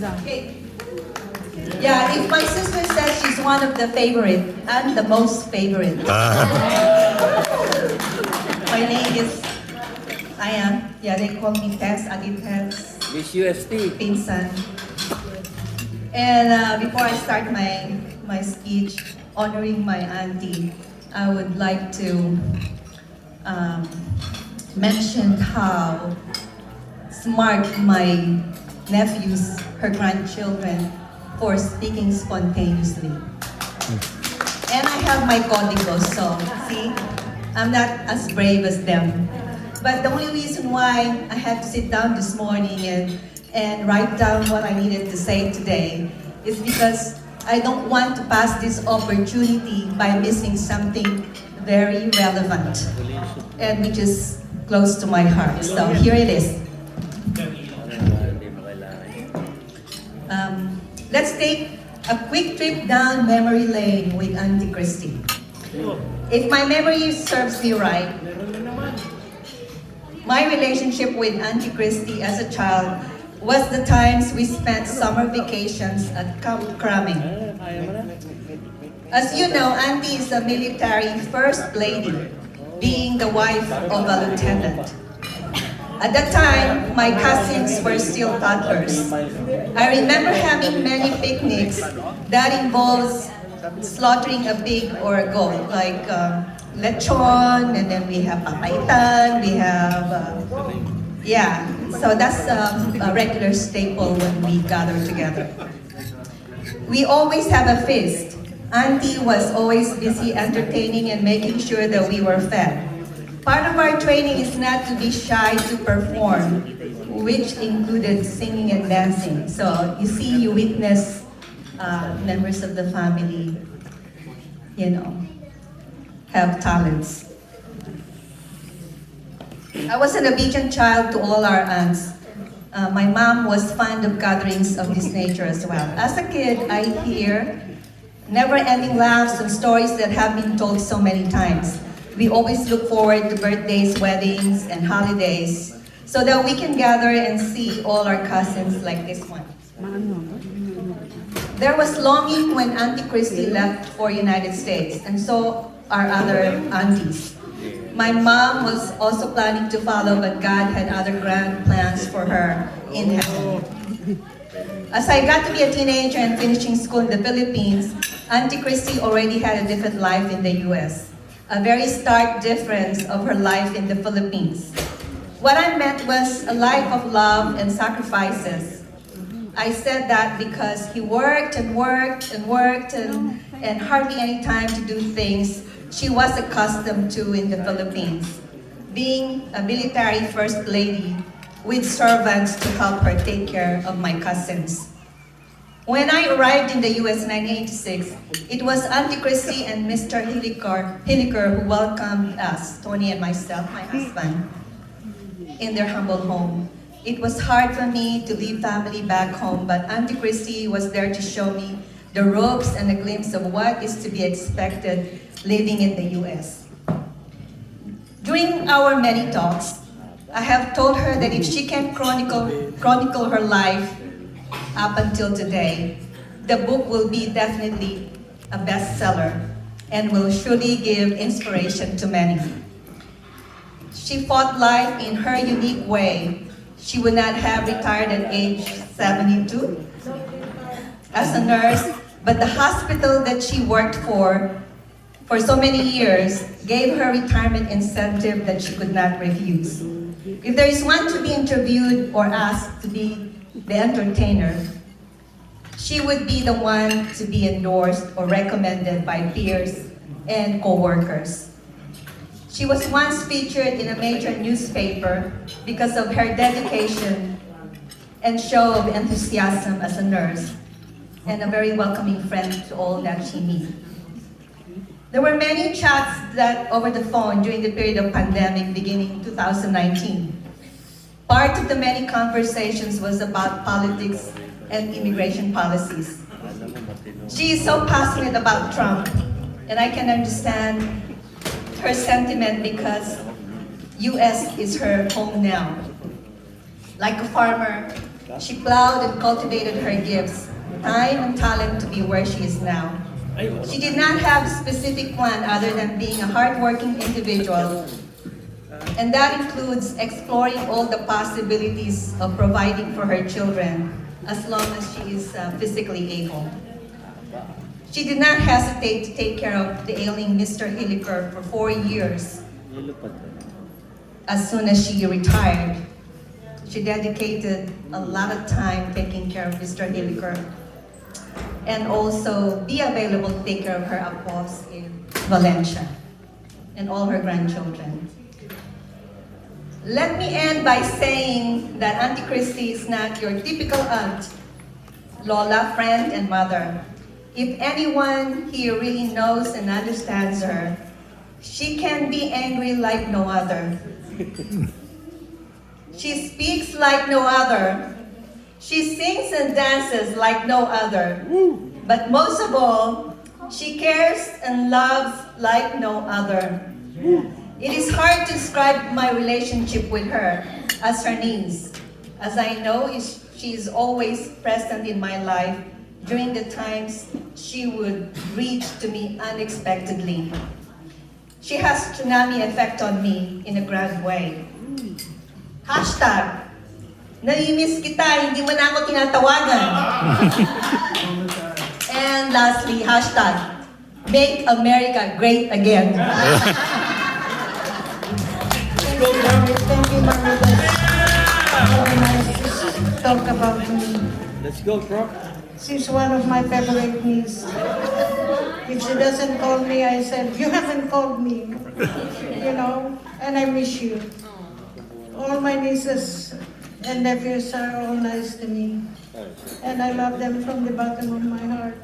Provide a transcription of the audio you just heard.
Okay. Yeah, if my sister says she's one of the favorite, I'm the most favorite. My name is Ayan. Yeah, they call me Tess, Adi Tess, Miss UST. Pinsan. And before I start my speech honoring my auntie, I would like to um, mention how smart my nephews, her grandchildren, for speaking spontaneously. And I have my código, so see, I'm not as brave as them. But the only reason why I had to sit down this morning and write down what I needed to say today is because I don't want to pass this opportunity by missing something very relevant and which is close to my heart. So here it is. Let's take a quick trip down memory lane with Auntie Christy. If my memory serves me right, my relationship with Auntie Christy as a child was the times we spent summer vacations at Camp Cramming. As you know, Auntie is a military first lady, being the wife of a lieutenant. At that time, my cousins were still toddlers. I remember having many picnics that involves slaughtering a pig or a goat, like lechon, and then we have papaitan, we have, yeah, so that's a regular staple when we gather together. We always have a feast. Auntie was always busy entertaining and making sure that we were fed. Part of our training is not to be shy to perform, which included singing and dancing. So you see, you witness members of the family, have talents. I was an obedient child to all our aunts. My mom was fond of gatherings of this nature as well. As a kid, I hear never-ending laughs and stories that have been told so many times. We always look forward to birthdays, weddings, and holidays so that we can gather and see all our cousins like this one. There was longing when Auntie Christy left for United States, and so are other aunties. My mom was also planning to follow, but God had other grand plans for her in heaven. As I got to be a teenager and finishing school in the Philippines, Auntie Christy already had a different life in the US. A very stark difference of her life in the Philippines. What I meant was a life of love and sacrifices. I said that because he worked and worked and worked and hardly any time to do things she was accustomed to in the Philippines. Being a military first lady with servants to help her take care of my cousins. When I arrived in the US in 1986, it was Auntie Christy and Mr. Hilliker who welcomed us, Tony and myself, my husband, in their humble home. It was hard for me to leave family back home, but Auntie Christy was there to show me the ropes and a glimpse of what is to be expected living in the US. During our many talks, I have told her that if she can chronicle her life up until today, the book will be definitely a bestseller and will surely give inspiration to many. She fought life in her unique way. She would not have retired at age 72 as a nurse, but the hospital that she worked for so many years gave her retirement incentive that she could not refuse. If there is one to be interviewed or asked to be the entertainer, she would be the one to be endorsed or recommended by peers and co-workers. She was once featured in a major newspaper because of her dedication and show of enthusiasm as a nurse and a very welcoming friend to all that she meets. There were many chats that over the phone during the period of pandemic beginning 2019. Part of the many conversations was about politics and immigration policies. She is so passionate about Trump, and I can understand her sentiment because US is her home now. Like a farmer She plowed and cultivated her gifts, time and talent to be where she is now. She did not have a specific plan other than being a hardworking individual, and that includes exploring all the possibilities of providing for her children as long as she is physically able. She did not hesitate to take care of the ailing Mr. Hilliker for 4 years. As soon as she retired, she dedicated a lot of time taking care of Mr. Hilliker and also be available to take care of her apos in Valencia and all her grandchildren. Let me end by saying that Auntie Christy is not your typical aunt, Lola, friend, and mother. If anyone here really knows and understands her, she can be angry like no other. She speaks like no other. She sings and dances like no other. But most of all, she cares and loves like no other. It is hard to describe my relationship with her as her niece, as I know she is always present in my life during the times she would reach to me unexpectedly. She has a tsunami effect on me in a grand way. Hashtag, nami-miss kita, hindi mo na ako tinatawagan. And lastly, hashtag, make America great again. Thank you, Maribel. Very nice to talk about me. Let's go, bro. She's one of my favorite nieces. If she doesn't call me, I said, you haven't called me. You know, and I miss you. All my nieces and nephews are all nice to me. And I love them from the bottom of my heart.